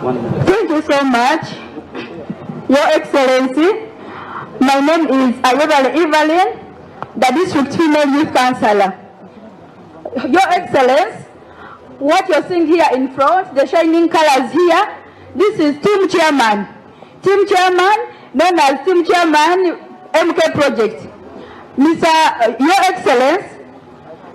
Thank you so much, Your Excellency. My name is Ayobale Evelyn, the District Female Youth Councillor. Your Excellency, what you're seeing here in front, the shining colors here, this is Team Chairman. Team Chairman, known as Team Chairman MK Project. Your Excellency,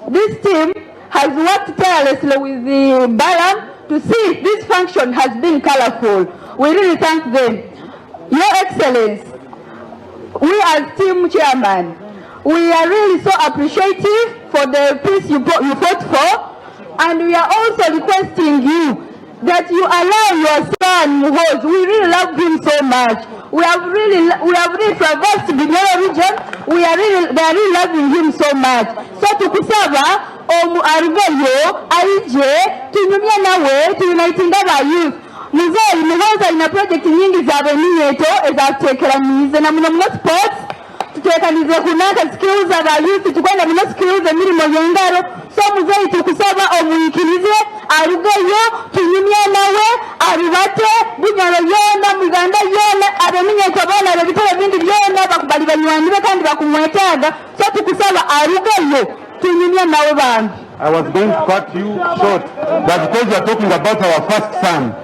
this team has worked tirelessly with the Balam to see this function has been colorful. We really thank them. Your Excellency, we as Team Chairman, we are really so appreciative for the peace you fought for, and we are also requesting you that you allow your son Muhoozi. We really love him so much. We have really traversed the Bunyoro region. They are really loving him so much. So tukusaba arugeyo aije tunyumya nawe tuuniting aba youth. Muhoozi ina project nyingi za beninyeto ezatekeranize na muno sports tutekanize kunaka skills aba youth tukwenda muno skills emirimo y'engaro. So Muhoozi tukusaba omuyikirize arugeyo tunyumya nawe arubate Bunyoro yona Muganda yona abeminyeto bona abitore bindi byona bakubali banywanyi be kandi bakumwetaga. So tukusaba arugeyo tunyumya nawe bantu. I was going to cut you short, but because you are talking about our first son,